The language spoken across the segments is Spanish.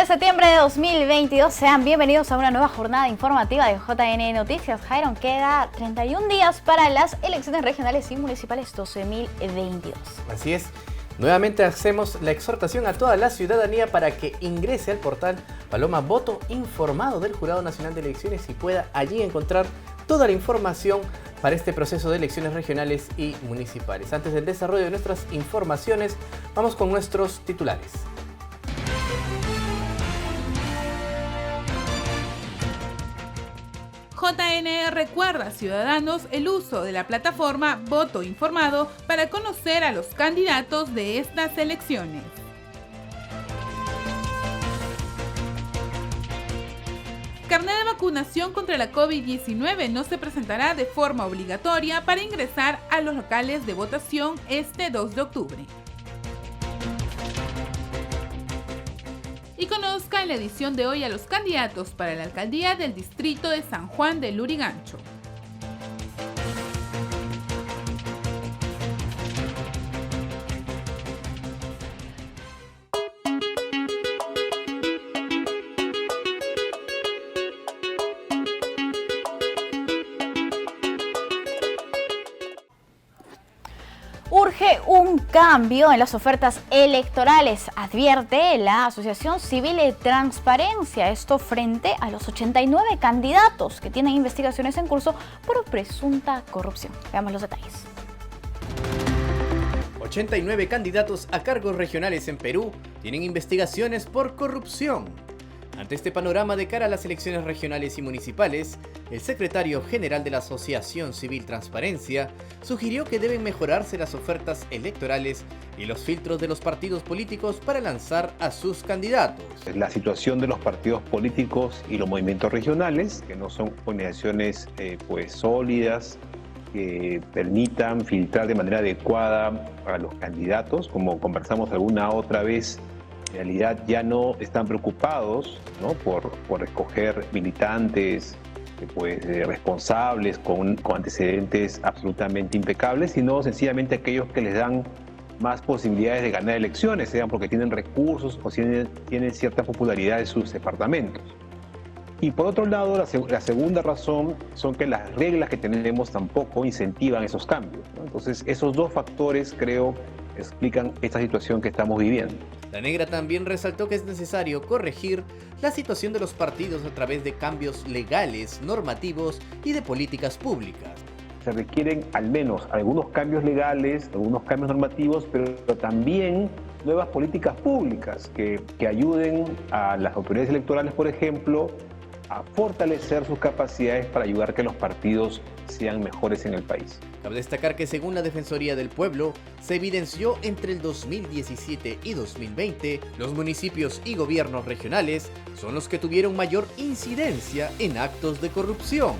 septiembre de 2022, sean bienvenidos a una nueva jornada informativa de JN Noticias. Jairon, queda 31 días para las elecciones regionales y municipales 2022. Así es, nuevamente hacemos la exhortación a toda la ciudadanía para que ingrese al portal Paloma Voto Informado del Jurado Nacional de Elecciones y pueda allí encontrar toda la información para este proceso de elecciones regionales y municipales. Antes del desarrollo de nuestras informaciones, vamos con nuestros titulares. JN recuerda a ciudadanos el uso de la plataforma Voto Informado para conocer a los candidatos de estas elecciones. Carnet de vacunación contra la COVID-19 no se presentará de forma obligatoria para ingresar a los locales de votación este 2 de octubre. Y conozca en la edición de hoy a los candidatos para la alcaldía del distrito de San Juan de Lurigancho. Urge un cambio en las ofertas electorales, advierte la Asociación Civil de Transparencia. Esto frente a los 89 candidatos que tienen investigaciones en curso por presunta corrupción. Veamos los detalles. 89 candidatos a cargos regionales en Perú tienen investigaciones por corrupción. Ante este panorama de cara a las elecciones regionales y municipales, el secretario general de la Asociación Civil Transparencia sugirió que deben mejorarse las ofertas electorales y los filtros de los partidos políticos para lanzar a sus candidatos. La situación de los partidos políticos y los movimientos regionales, que no son organizaciones sólidas, que permitan filtrar de manera adecuada a los candidatos, como conversamos alguna otra vez. En realidad ya no están preocupados, ¿no?, por escoger militantes responsables con antecedentes absolutamente impecables, sino sencillamente aquellos que les dan más posibilidades de ganar elecciones, sean porque tienen recursos o tienen cierta popularidad en sus departamentos. Y por otro lado, la segunda razón son que las reglas que tenemos tampoco incentivan esos cambios, ¿no? Entonces, esos dos factores, creo, explican esta situación que estamos viviendo. La Negra también resaltó que es necesario corregir la situación de los partidos a través de cambios legales, normativos y de políticas públicas. Se requieren al menos algunos cambios legales, algunos cambios normativos, pero también nuevas políticas públicas que ayuden a las autoridades electorales, por ejemplo, a fortalecer sus capacidades para ayudar a que los partidos sean mejores en el país. Cabe destacar que según la Defensoría del Pueblo, se evidenció entre el 2017 y 2020, los municipios y gobiernos regionales son los que tuvieron mayor incidencia en actos de corrupción.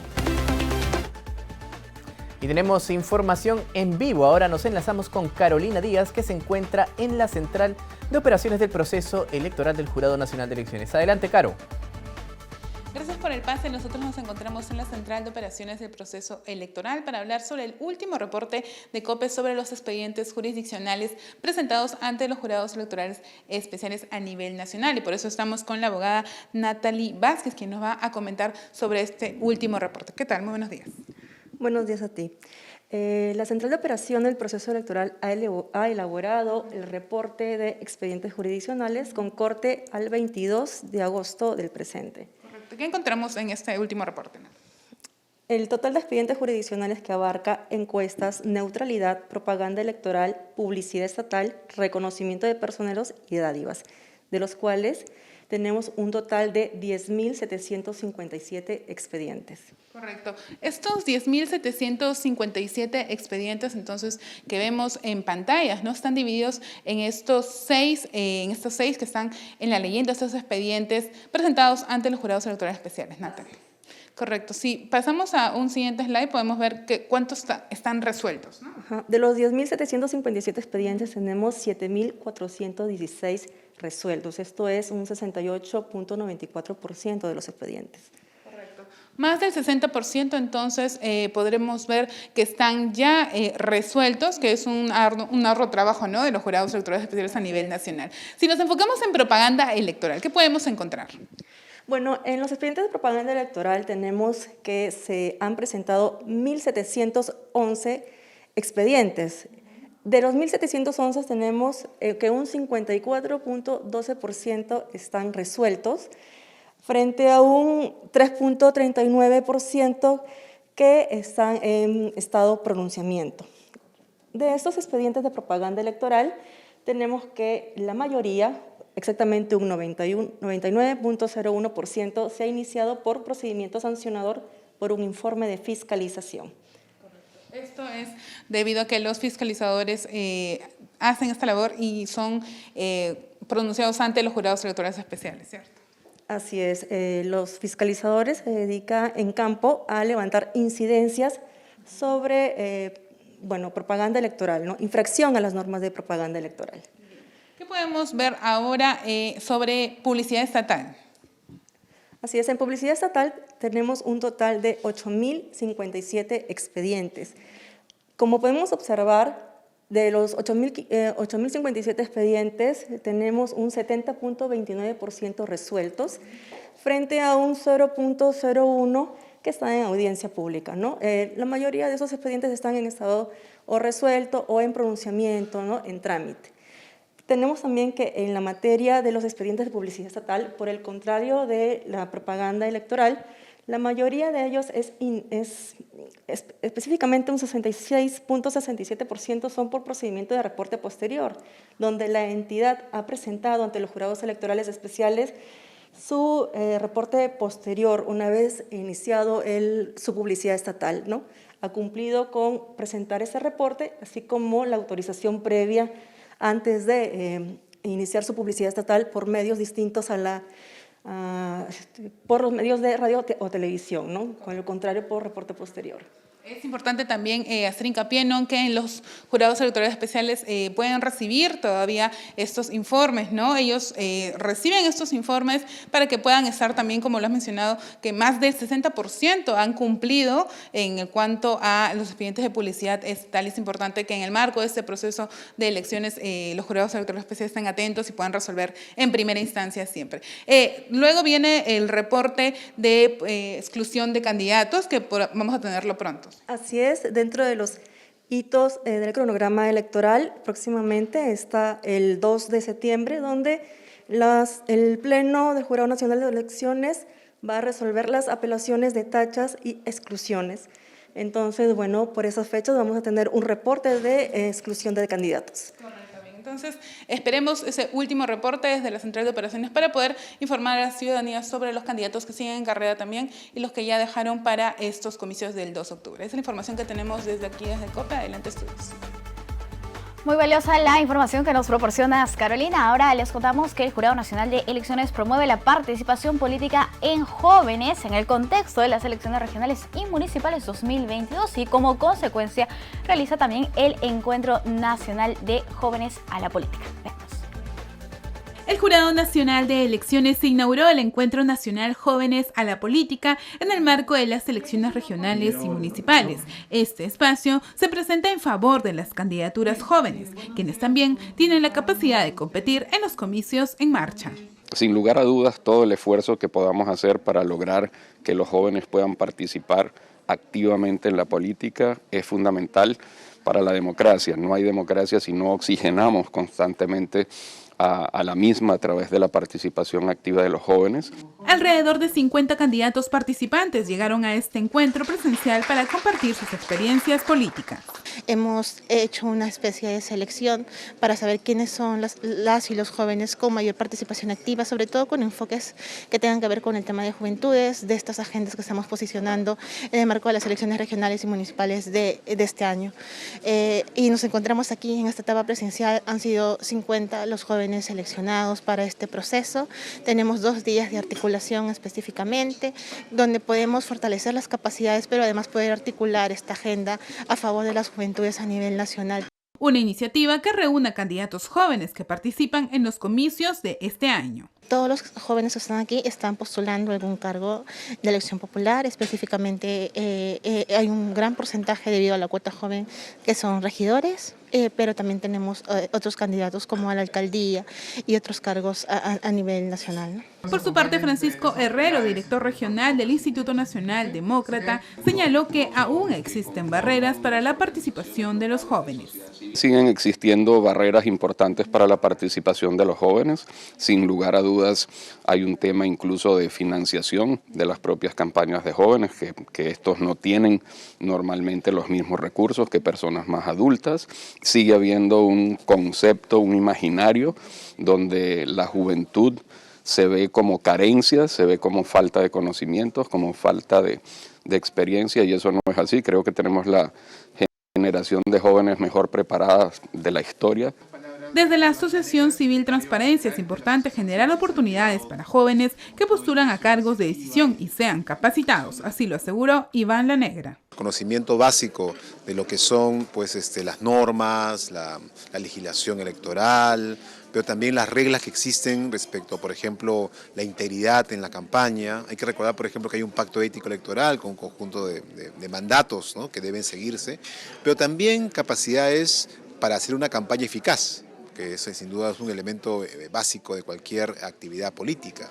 Y tenemos información en vivo. Ahora nos enlazamos con Carolina Díaz, que se encuentra en la central de operaciones del proceso electoral del Jurado Nacional de Elecciones. Adelante, Caro. Gracias por el pase. Nosotros nos encontramos en la central de operaciones del proceso electoral para hablar sobre el último reporte de COPE sobre los expedientes jurisdiccionales presentados ante los jurados electorales especiales a nivel nacional. Y por eso estamos con la abogada Natalie Vázquez, quien nos va a comentar sobre este último reporte. ¿Qué tal? Muy buenos días. Buenos días a ti. La Central de Operación del Proceso Electoral ha elaborado el reporte de expedientes jurisdiccionales con corte al 22 de agosto del presente. Correcto. ¿Qué encontramos en este último reporte? El total de expedientes jurisdiccionales que abarca encuestas, neutralidad, propaganda electoral, publicidad estatal, reconocimiento de personeros y dádivas, de los cuales tenemos un total de 10.757 expedientes. Correcto. Estos 10.757 expedientes, entonces, que vemos en pantallas, ¿no?, están divididos en estos seis que están en la leyenda, estos expedientes presentados ante los jurados electorales especiales. Natalie. Correcto. Si pasamos a un siguiente slide, podemos ver cuántos están resueltos, ¿no? Ajá. De los 10.757 expedientes, tenemos 7.416 resueltos. Esto es un 68.94% de los expedientes. Correcto. Más del 60% entonces podremos ver que están ya resueltos, que es un arduo trabajo, ¿no?, de los jurados electorales especiales a nivel nacional. Si nos enfocamos en propaganda electoral, ¿qué podemos encontrar? Bueno, en los expedientes de propaganda electoral tenemos que se han presentado 1.711 expedientes. De los 1.711 tenemos que un 54.12% están resueltos, frente a un 3.39% que están en estado de pronunciamiento. De estos expedientes de propaganda electoral, tenemos que la mayoría, exactamente un 99.01%, se ha iniciado por procedimiento sancionador por un informe de fiscalización. Esto es debido a que los fiscalizadores hacen esta labor y son pronunciados ante los jurados electorales especiales, ¿cierto? Así es, los fiscalizadores se dedican en campo a levantar incidencias sobre propaganda electoral, ¿no?, infracción a las normas de propaganda electoral. ¿Qué podemos ver ahora sobre publicidad estatal? Así es, en publicidad estatal tenemos un total de 8.057 expedientes. Como podemos observar, de los 8.057 expedientes, tenemos un 70.29% resueltos, frente a un 0.01% que está en audiencia pública, ¿no? La mayoría de esos expedientes están en estado o resuelto o en pronunciamiento, ¿no?, en trámite. Tenemos también que en la materia de los expedientes de publicidad estatal, por el contrario de la propaganda electoral, la mayoría de ellos específicamente un 66.67% son por procedimiento de reporte posterior, donde la entidad ha presentado ante los jurados electorales especiales su reporte posterior una vez iniciado su publicidad estatal, ¿no? Ha cumplido con presentar ese reporte, así como la autorización previa antes de iniciar su publicidad estatal por medios distintos por los medios de radio o televisión, ¿no?, con lo contrario por reporte posterior. Es importante también hacer hincapié, ¿no?, que en los jurados electorales especiales pueden recibir todavía estos informes, ¿no? Ellos reciben estos informes para que puedan estar también, como lo has mencionado, que más del 60% han cumplido en cuanto a los expedientes de publicidad estatal. Es importante que en el marco de este proceso de elecciones los jurados electorales especiales estén atentos y puedan resolver en primera instancia siempre. Luego viene el reporte de exclusión de candidatos, que vamos a tenerlo pronto. Así es, dentro de los hitos del cronograma electoral, próximamente está el 2 de septiembre, donde el Pleno del Jurado Nacional de Elecciones va a resolver las apelaciones de tachas y exclusiones. Entonces, bueno, por esas fechas vamos a tener un reporte de exclusión de candidatos. Entonces, esperemos ese último reporte desde la Central de Operaciones para poder informar a la ciudadanía sobre los candidatos que siguen en carrera también y los que ya dejaron para estos comicios del 2 de octubre. Esa es la información que tenemos desde aquí, desde COPE. Adelante, estudios. Muy valiosa la información que nos proporcionas, Carolina. Ahora les contamos que el Jurado Nacional de Elecciones promueve la participación política en jóvenes en el contexto de las elecciones regionales y municipales 2022 y como consecuencia realiza también el Encuentro Nacional de Jóvenes a la Política. Veamos. El Jurado Nacional de Elecciones se inauguró el Encuentro Nacional Jóvenes a la Política en el marco de las elecciones regionales y municipales. Este espacio se presenta en favor de las candidaturas jóvenes, quienes también tienen la capacidad de competir en los comicios en marcha. Sin lugar a dudas, todo el esfuerzo que podamos hacer para lograr que los jóvenes puedan participar activamente en la política es fundamental para la democracia. No hay democracia si no oxigenamos constantemente a la misma a través de la participación activa de los jóvenes. Alrededor de 50 candidatos participantes llegaron a este encuentro presencial para compartir sus experiencias políticas. Hemos hecho una especie de selección para saber quiénes son las y los jóvenes con mayor participación activa, sobre todo con enfoques que tengan que ver con el tema de juventudes, de estas agendas que estamos posicionando en el marco de las elecciones regionales y municipales de este año. Y nos encontramos aquí en esta etapa presencial, han sido 50 los jóvenes seleccionados para este proceso. Tenemos 2 días de articulación específicamente, donde podemos fortalecer las capacidades, pero además poder articular esta agenda a favor de las juventudes a nivel nacional. Una iniciativa que reúne a candidatos jóvenes que participan en los comicios de este año. todos los jóvenes que están aquí están postulando algún cargo de elección popular. Específicamente hay un gran porcentaje debido a la cuota joven que son regidores, pero también tenemos otros candidatos como a la alcaldía y otros cargos a nivel nacional, ¿no? Por su parte, Francisco Herrero, director regional del Instituto Nacional Demócrata, señaló que aún existen barreras para la participación de los jóvenes. Siguen existiendo barreras importantes para la participación de los jóvenes. Sin lugar a dudas, hay un tema incluso de financiación de las propias campañas de jóvenes, que estos no tienen normalmente los mismos recursos que personas más adultas. Sigue habiendo un concepto, un imaginario, donde la juventud se ve como carencia, se ve como falta de conocimientos, como falta de experiencia, y eso no es así. Creo que tenemos la generación de jóvenes mejor preparadas de la historia. Desde la Asociación Civil Transparencia es importante generar oportunidades para jóvenes que postulan a cargos de decisión y sean capacitados, así lo aseguró Iván La Negra. Conocimiento básico de lo que son las normas, la legislación electoral, pero también las reglas que existen respecto, por ejemplo, la integridad en la campaña. Hay que recordar, por ejemplo, que hay un pacto ético electoral con un conjunto de mandatos, ¿no?, que deben seguirse, pero también capacidades para hacer una campaña eficaz, que ese sin duda es un elemento básico de cualquier actividad política.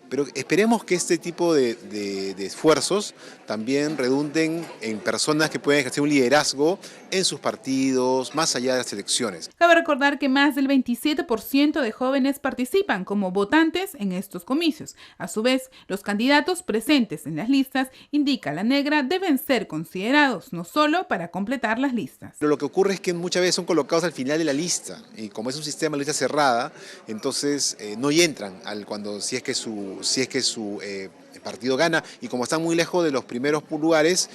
Pero esperemos que este tipo de esfuerzos también redunden en personas que pueden ejercer un liderazgo en sus partidos, más allá de las elecciones. Cabe recordar que más del 27% de jóvenes participan como votantes en estos comicios. A su vez, los candidatos presentes en las listas, indica La Negra, deben ser considerados no solo para completar las listas. Pero lo que ocurre es que muchas veces son colocados al final de la lista, y como es un sistema de lista cerrada, entonces no entran si es que su partido gana, y como están muy lejos de los primeros lugares,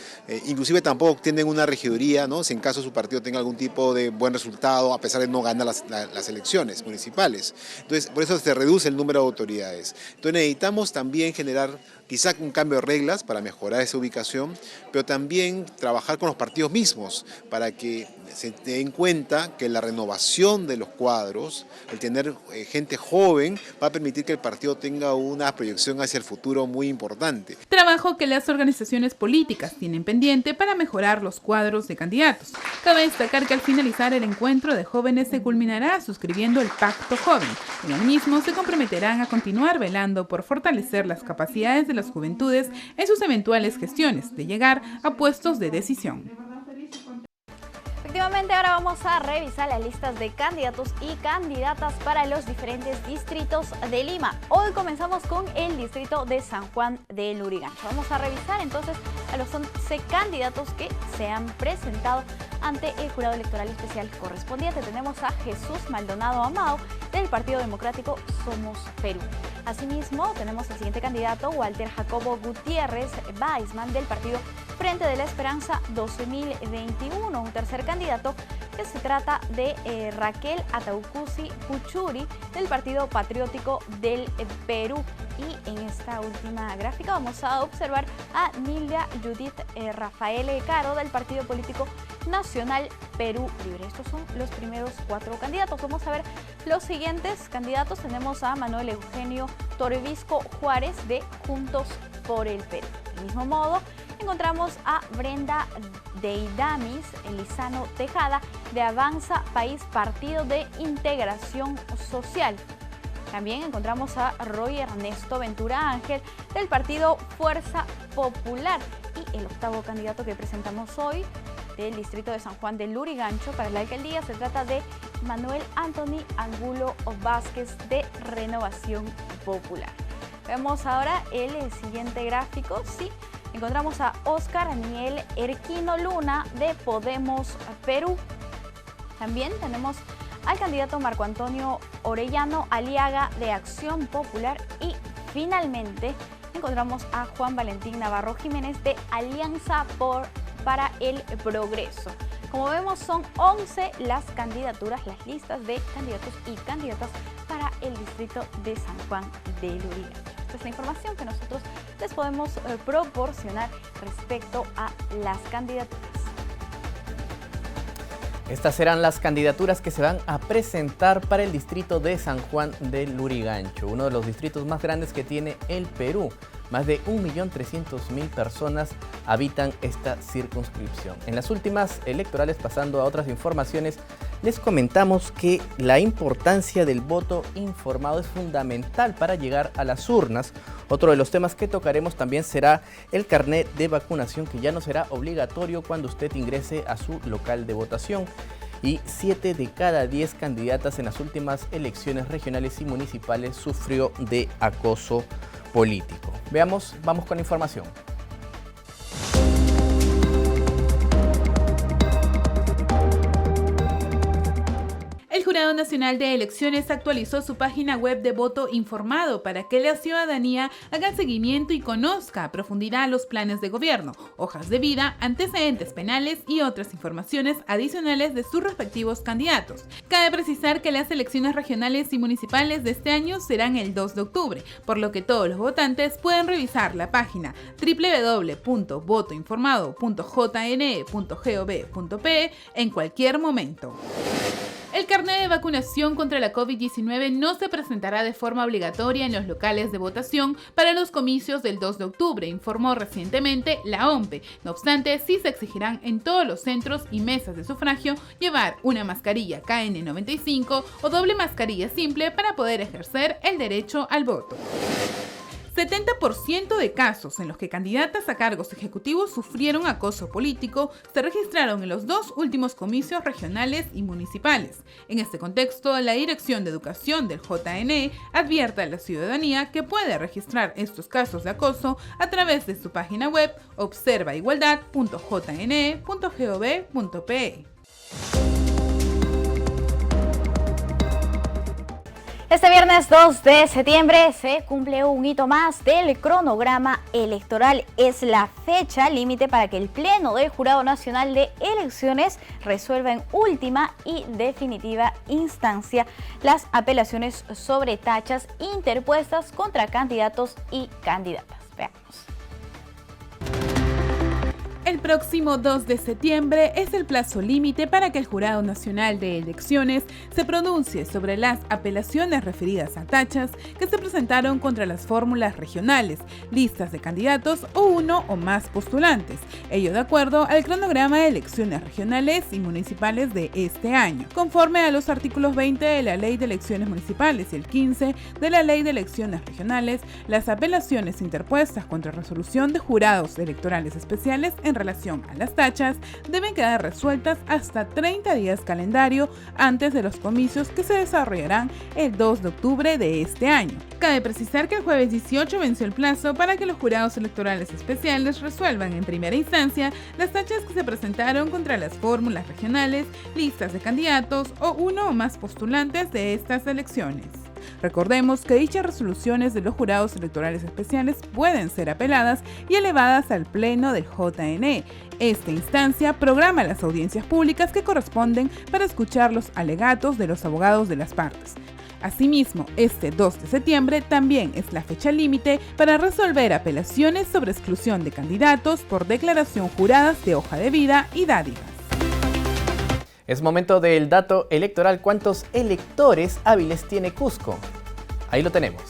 inclusive tampoco obtienen una regiduría, ¿no?, si en caso su partido tenga algún tipo de buen resultado, a pesar de no ganar las elecciones municipales. Entonces, por eso se reduce el número de autoridades. Entonces necesitamos también generar quizá un cambio de reglas para mejorar esa ubicación, pero también trabajar con los partidos mismos para que se den cuenta que la renovación de los cuadros, el tener gente joven, va a permitir que el partido tenga una proyección hacia el futuro muy importante. Trabajo que las organizaciones políticas tienen pendiente para mejorar los cuadros de candidatos. Cabe destacar que al finalizar el encuentro de jóvenes se culminará suscribiendo el Pacto Joven. En el mismo se comprometerán a continuar velando por fortalecer las capacidades de las juventudes en sus eventuales gestiones de llegar a puestos de decisión. Efectivamente, ahora vamos a revisar las listas de candidatos y candidatas para los diferentes distritos de Lima. Hoy comenzamos con el distrito de San Juan de Lurigancho. Vamos a revisar entonces a los 11 candidatos que se han presentado ante el jurado electoral especial correspondiente. Tenemos a Jesús Maldonado Amado del Partido Democrático Somos Perú. Asimismo, tenemos al siguiente candidato, Walter Jacobo Gutiérrez Weisman del Partido Frente de la Esperanza 2021. Un tercer candidato que se trata de Raquel Ataucusi Puchuri del Partido Patriótico del Perú. Y en esta última gráfica vamos a observar a Nilda Judith Rafael Caro del Partido Político Nacional Perú Libre. Estos son los primeros 4 candidatos. Vamos a ver los siguientes candidatos. Tenemos a Manuel Eugenio Toribisco Juárez de Juntos por el Perú. Del mismo modo, encontramos a Brenda Deidamis Lizano Tejada de Avanza País Partido de Integración Social. También encontramos a Roy Ernesto Ventura Ángel del Partido Fuerza Popular. Y el octavo candidato que presentamos hoy del distrito de San Juan de Lurigancho para la alcaldía se trata de Manuel Anthony Angulo Vázquez de Renovación Popular. Vemos ahora el siguiente gráfico. Sí, encontramos a Oscar Aniel Erquino Luna de Podemos Perú. También tenemos al candidato Marco Antonio Orellano Aliaga de Acción Popular y finalmente encontramos a Juan Valentín Navarro Jiménez de Alianza para el Progreso. Como vemos, son 11 las candidaturas, las listas de candidatos y candidatas para el distrito de San Juan de Lurigancho. Esta es la información que nosotros les podemos proporcionar respecto a las candidaturas. Estas serán las candidaturas que se van a presentar para el distrito de San Juan de Lurigancho, uno de los distritos más grandes que tiene el Perú. Más de 1.300.000 personas habitan esta circunscripción. En las últimas electorales, pasando a otras informaciones, les comentamos que la importancia del voto informado es fundamental para llegar a las urnas. Otro de los temas que tocaremos también será el carnet de vacunación, que ya no será obligatorio cuando usted ingrese a su local de votación. Y 7 de cada 10 candidatas en las últimas elecciones regionales y municipales sufrió de acoso político. Vamos con la información. El Jurado Nacional de Elecciones actualizó su página web de voto informado para que la ciudadanía haga seguimiento y conozca a profundidad los planes de gobierno, hojas de vida, antecedentes penales y otras informaciones adicionales de sus respectivos candidatos. Cabe precisar que las elecciones regionales y municipales de este año serán el 2 de octubre, por lo que todos los votantes pueden revisar la página www.votoinformado.jne.gov.pe en cualquier momento. El carnet de vacunación contra la COVID-19 no se presentará de forma obligatoria en los locales de votación para los comicios del 2 de octubre, informó recientemente la OMPE. No obstante, sí se exigirán en todos los centros y mesas de sufragio llevar una mascarilla KN95 o doble mascarilla simple para poder ejercer el derecho al voto. 70% de casos en los que candidatas a cargos ejecutivos sufrieron acoso político se registraron en los 2 últimos comicios regionales y municipales. En este contexto, la Dirección de Educación del JNE advierte a la ciudadanía que puede registrar estos casos de acoso a través de su página web observaigualdad.jne.gov.pe. Este viernes 2 de septiembre se cumple un hito más del cronograma electoral. Es la fecha límite para que el Pleno del Jurado Nacional de Elecciones resuelva en última y definitiva instancia las apelaciones sobre tachas interpuestas contra candidatos y candidatas. Veamos. El próximo 2 de septiembre es el plazo límite para que el Jurado Nacional de Elecciones se pronuncie sobre las apelaciones referidas a tachas que se presentaron contra las fórmulas regionales, listas de candidatos o uno o más postulantes, ello de acuerdo al cronograma de elecciones regionales y municipales de este año. Conforme a los artículos 20 de la Ley de Elecciones Municipales y el 15 de la Ley de Elecciones Regionales, las apelaciones interpuestas contra resolución de jurados electorales especiales en relación a las tachas deben quedar resueltas hasta 30 días calendario antes de los comicios que se desarrollarán el 2 de octubre de este año. Cabe precisar que el jueves 18 venció el plazo para que los jurados electorales especiales resuelvan en primera instancia las tachas que se presentaron contra las fórmulas regionales, listas de candidatos o uno o más postulantes de estas elecciones. Recordemos que dichas resoluciones de los jurados electorales especiales pueden ser apeladas y elevadas al Pleno del JNE. Esta instancia programa las audiencias públicas que corresponden para escuchar los alegatos de los abogados de las partes. Asimismo, este 2 de septiembre también es la fecha límite para resolver apelaciones sobre exclusión de candidatos por declaración juradas de hoja de vida y dádivas. Es momento del dato electoral. ¿Cuántos electores hábiles tiene Cusco? Ahí lo tenemos.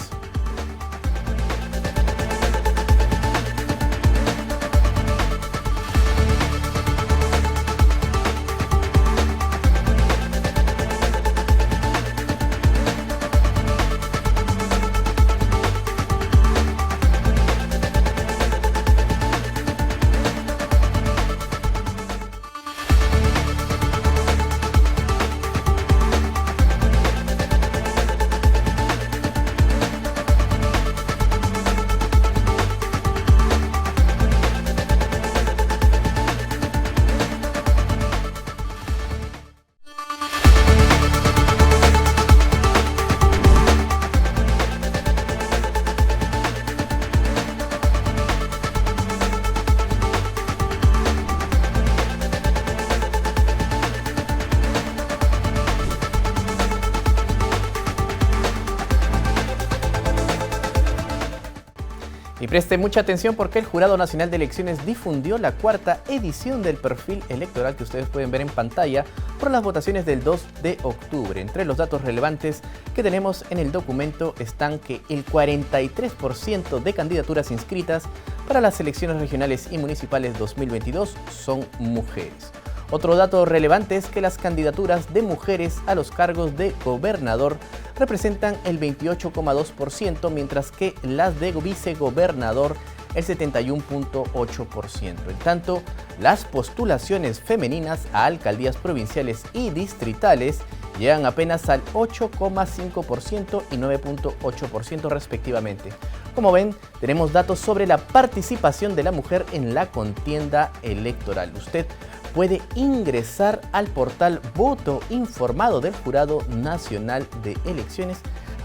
Y preste mucha atención porque el Jurado Nacional de Elecciones difundió la cuarta edición del perfil electoral que ustedes pueden ver en pantalla por las votaciones del 2 de octubre. Entre los datos relevantes que tenemos en el documento están que el 43% de candidaturas inscritas para las elecciones regionales y municipales 2022 son mujeres. Otro dato relevante es que las candidaturas de mujeres a los cargos de gobernador representan el 28,2%, mientras que las de vicegobernador el 71,8%. En tanto, las postulaciones femeninas a alcaldías provinciales y distritales llegan apenas al 8,5% y 9,8% respectivamente. Como ven, tenemos datos sobre la participación de la mujer en la contienda electoral. Usted puede ingresar al portal Voto Informado del Jurado Nacional de Elecciones.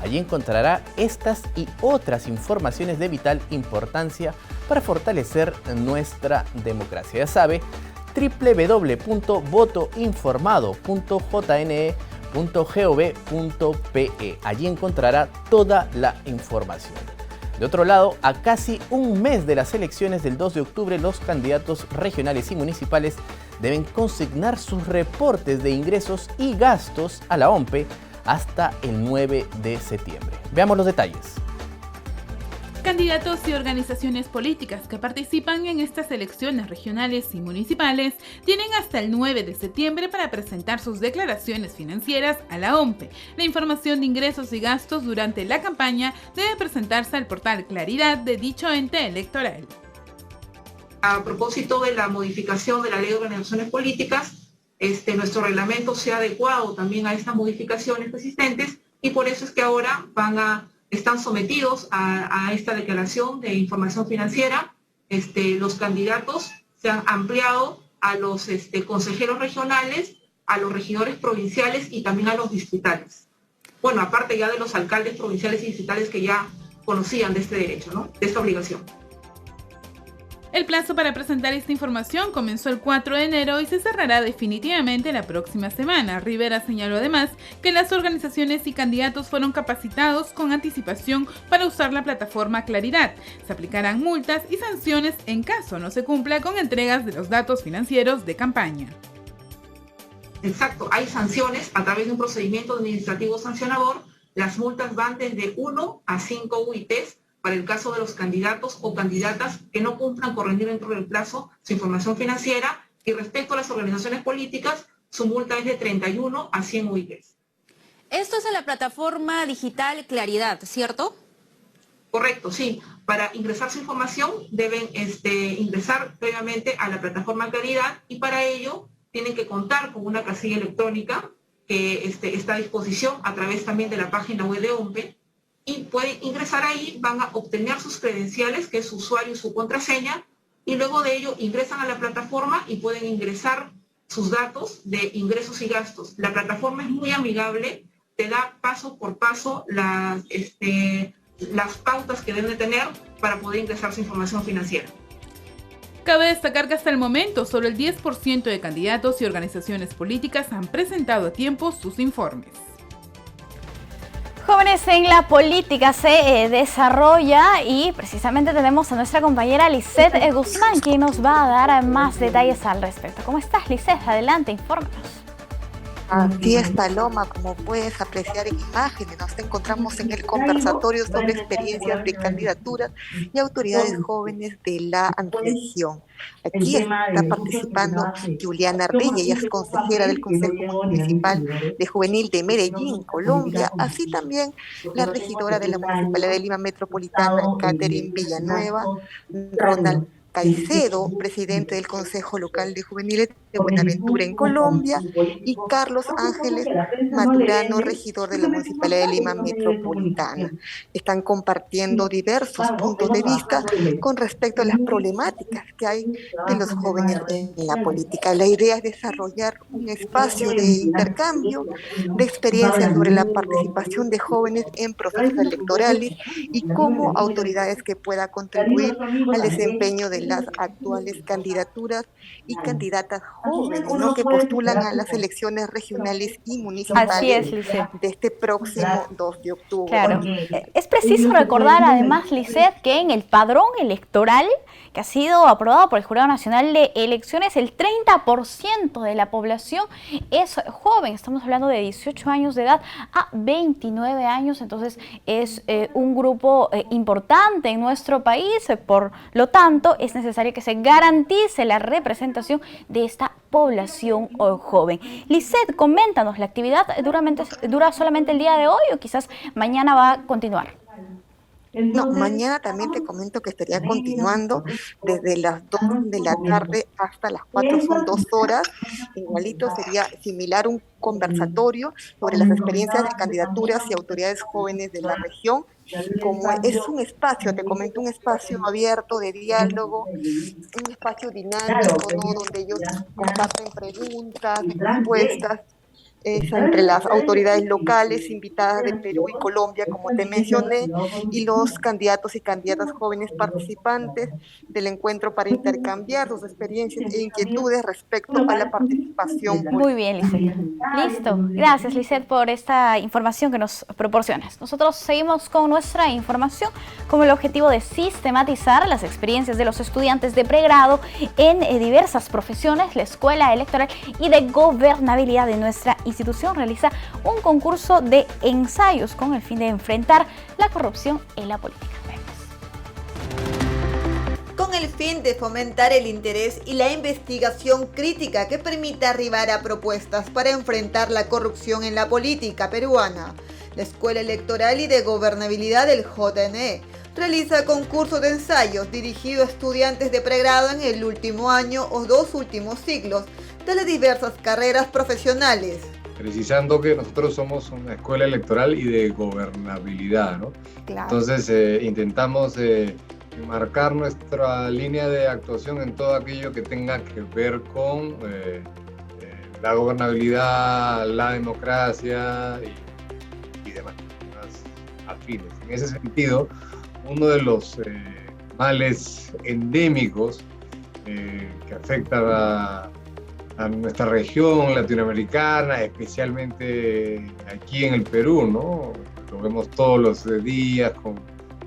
Allí encontrará estas y otras informaciones de vital importancia para fortalecer nuestra democracia. Ya sabe, www.votoinformado.jne.gov.pe. Allí encontrará toda la información. De otro lado, a casi un mes de las elecciones del 2 de octubre, los candidatos regionales y municipales deben consignar sus reportes de ingresos y gastos a la OMPE hasta el 9 de septiembre. Veamos los detalles. Candidatos y organizaciones políticas que participan en estas elecciones regionales y municipales tienen hasta el 9 de septiembre para presentar sus declaraciones financieras a la OMPE. La información de ingresos y gastos durante la campaña debe presentarse al portal Claridad de dicho ente electoral. A propósito de la modificación de la Ley de Organizaciones Políticas, nuestro reglamento se ha adecuado también a estas modificaciones existentes y por eso es que ahora están sometidos a esta declaración de información financiera. Los candidatos se han ampliado a los consejeros regionales, a los regidores provinciales y también a los distritales. Bueno, aparte ya de los alcaldes provinciales y distritales que ya conocían de este derecho, ¿no? De esta obligación. El plazo para presentar esta información comenzó el 4 de enero y se cerrará definitivamente la próxima semana. Rivera señaló además que las organizaciones y candidatos fueron capacitados con anticipación para usar la plataforma Claridad. Se aplicarán multas y sanciones en caso no se cumpla con entregas de los datos financieros de campaña. Exacto, hay sanciones a través de un procedimiento administrativo sancionador. Las multas van desde 1 a 5 UITs para el caso de los candidatos o candidatas que no cumplan con rendir dentro del plazo su información financiera, y respecto a las organizaciones políticas, su multa es de 31 a 100 UITs. Esto es en la plataforma digital Claridad, ¿cierto? Correcto, sí. Para ingresar su información deben ingresar previamente a la plataforma Claridad y para ello tienen que contar con una casilla electrónica que está a disposición a través también de la página web de OMPE. Y pueden ingresar ahí, van a obtener sus credenciales, que es su usuario y su contraseña, y luego de ello ingresan a la plataforma y pueden ingresar sus datos de ingresos y gastos. La plataforma es muy amigable, te da paso por paso las pautas que deben de tener para poder ingresar su información financiera. Cabe destacar que hasta el momento solo el 10% de candidatos y organizaciones políticas han presentado a tiempo sus informes. Jóvenes en la política se desarrolla y precisamente tenemos a nuestra compañera Lisette Guzmán, quien nos va a dar más detalles al respecto. ¿Cómo estás, Lisette? Adelante, infórmanos. Así es, Paloma, como puedes apreciar en imágenes, nos encontramos en el conversatorio sobre experiencias de candidaturas y autoridades jóvenes de la región. Aquí está participando Juliana Ardilla, ella es consejera del Consejo Municipal de Juvenil de Medellín, Colombia, así también la regidora de la Municipalidad de Lima Metropolitana, Catherine Villanueva, Ronald Caicedo, presidente del Consejo Local de Juveniles de Buenaventura en Colombia, y Carlos Ángeles Maturano, regidor de la Municipalidad de Lima Metropolitana. Están compartiendo diversos puntos de vista con respecto a las problemáticas que hay de los jóvenes en la política. La idea es desarrollar un espacio de intercambio de experiencias sobre la participación de jóvenes en procesos electorales y como autoridades que pueda contribuir al desempeño de las actuales candidaturas y candidatas jóvenes, ¿no?, que postulan a las elecciones regionales y municipales. Así es, Lisset. De este próximo 2 de octubre. Claro. Es preciso recordar además, Lisset, que en el padrón electoral que ha sido aprobado por el Jurado Nacional de Elecciones, el 30% de la población es joven. Estamos hablando de 18 años de edad a 29 años, entonces es un grupo importante en nuestro país. Por lo tanto, es necesario que se garantice la representación de esta población joven. Lisset, coméntanos, ¿la actividad dura solamente el día de hoy o quizás mañana va a continuar? No, mañana también te comento que estaría continuando desde las 2 de la tarde hasta las 4, son 2 horas. Igualito sería similar un conversatorio sobre las experiencias de candidaturas y autoridades jóvenes de la región. Como es un espacio, te comento, un espacio abierto de diálogo, un espacio dinámico, ¿no?, donde ellos comparten preguntas, respuestas, entre las autoridades locales invitadas de Perú y Colombia, como te mencioné, y los candidatos y candidatas jóvenes participantes del encuentro para intercambiar sus experiencias e inquietudes respecto a la participación. Muy bien, Lisset. Listo. Gracias, Lisset, por esta información que nos proporcionas. Nosotros seguimos con nuestra información con el objetivo de sistematizar las experiencias de los estudiantes de pregrado en diversas profesiones. La Escuela Electoral y de Gobernabilidad de nuestra institución realiza un concurso de ensayos con el fin de enfrentar la corrupción en la política. Con el fin de fomentar el interés y la investigación crítica que permita arribar a propuestas para enfrentar la corrupción en la política peruana, la Escuela Electoral y de Gobernabilidad del JNE realiza concurso de ensayos dirigido a estudiantes de pregrado en el último año o 2 últimos ciclos de las diversas carreras profesionales. Precisando que nosotros somos una escuela electoral y de gobernabilidad, ¿no? Claro. Entonces intentamos marcar nuestra línea de actuación en todo aquello que tenga que ver con la gobernabilidad, la democracia y demás afines. En ese sentido, uno de los males endémicos que afecta a nuestra región latinoamericana, especialmente aquí en el Perú, ¿no? Lo vemos todos los días con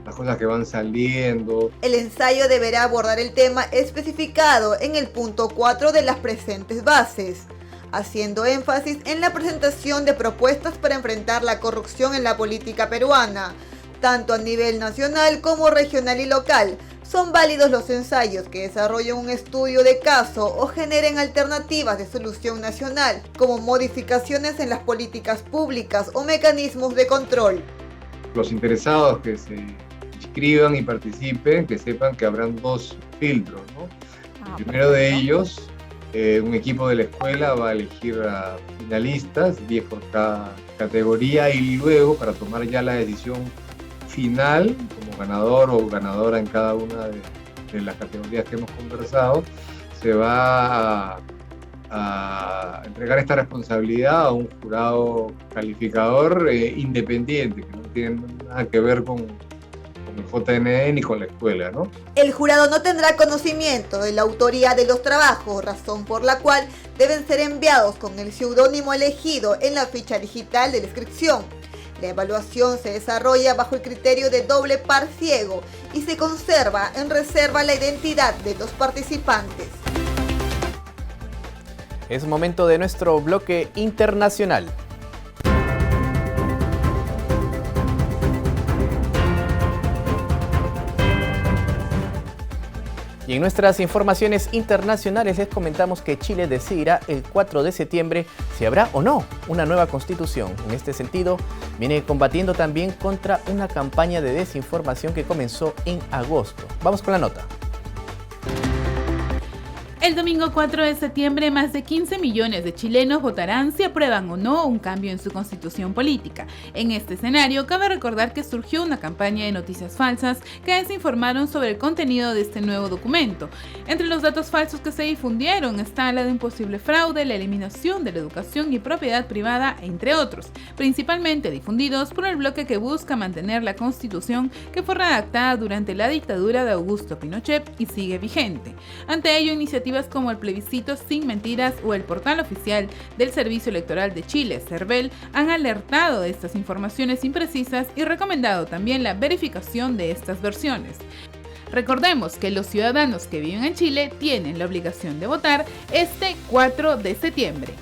las cosas que van saliendo. El ensayo deberá abordar el tema especificado en el punto 4 de las presentes bases, haciendo énfasis en la presentación de propuestas para enfrentar la corrupción en la política peruana, tanto a nivel nacional como regional y local. Son válidos los ensayos que desarrollen un estudio de caso o generen alternativas de solución nacional, como modificaciones en las políticas públicas o mecanismos de control. Los interesados que se inscriban y participen, que sepan que habrán 2 filtros, ¿no? El primero de ellos, un equipo de la escuela va a elegir a finalistas, 10 por cada categoría, y luego, para tomar ya la decisión final, como ganador o ganadora en cada una de las categorías que hemos conversado, se va a entregar esta responsabilidad a un jurado calificador independiente, que no tiene nada que ver con el JNE ni con la escuela, ¿no? El jurado no tendrá conocimiento de la autoría de los trabajos, razón por la cual deben ser enviados con el seudónimo elegido en la ficha digital de la inscripción. La evaluación se desarrolla bajo el criterio de doble par ciego y se conserva en reserva la identidad de los participantes. Es momento de nuestro bloque internacional. Y en nuestras informaciones internacionales les comentamos que Chile decidirá el 4 de septiembre si habrá o no una nueva constitución. En este sentido, viene combatiendo también contra una campaña de desinformación que comenzó en agosto. Vamos con la nota. El domingo 4 de septiembre, más de 15 millones de chilenos votarán si aprueban o no un cambio en su constitución política. En este escenario, cabe recordar que surgió una campaña de noticias falsas que desinformaron sobre el contenido de este nuevo documento. Entre los datos falsos que se difundieron está la de un posible fraude, la eliminación de la educación y propiedad privada, entre otros, principalmente difundidos por el bloque que busca mantener la constitución que fue redactada durante la dictadura de Augusto Pinochet y sigue vigente. Ante ello, iniciativas iniciativas como el plebiscito sin mentiras o el portal oficial del Servicio Electoral de Chile, CERVEL, han alertado de estas informaciones imprecisas y recomendado también la verificación de estas versiones. Recordemos que los ciudadanos que viven en Chile tienen la obligación de votar este 4 de septiembre.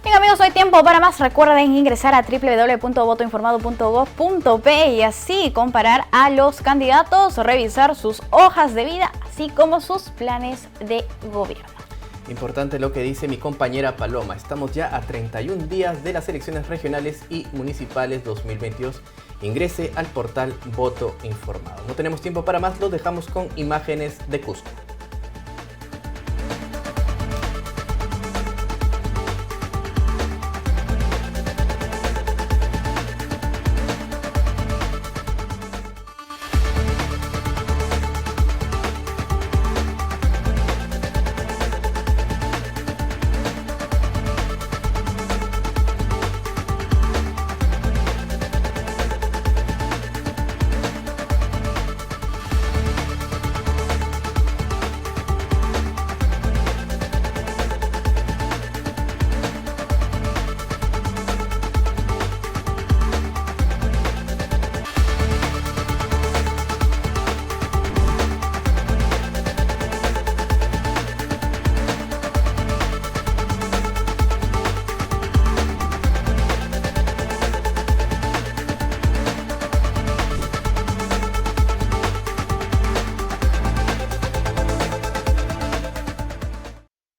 Bien amigos, hoy tiempo para más. Recuerden ingresar a www.votoinformado.gov.p y así comparar a los candidatos, revisar sus hojas de vida, así como sus planes de gobierno. Importante lo que dice mi compañera Paloma. Estamos ya a 31 días de las elecciones regionales y municipales 2022. Ingrese al portal Voto Informado. No tenemos tiempo para más, los dejamos con imágenes de Cusco.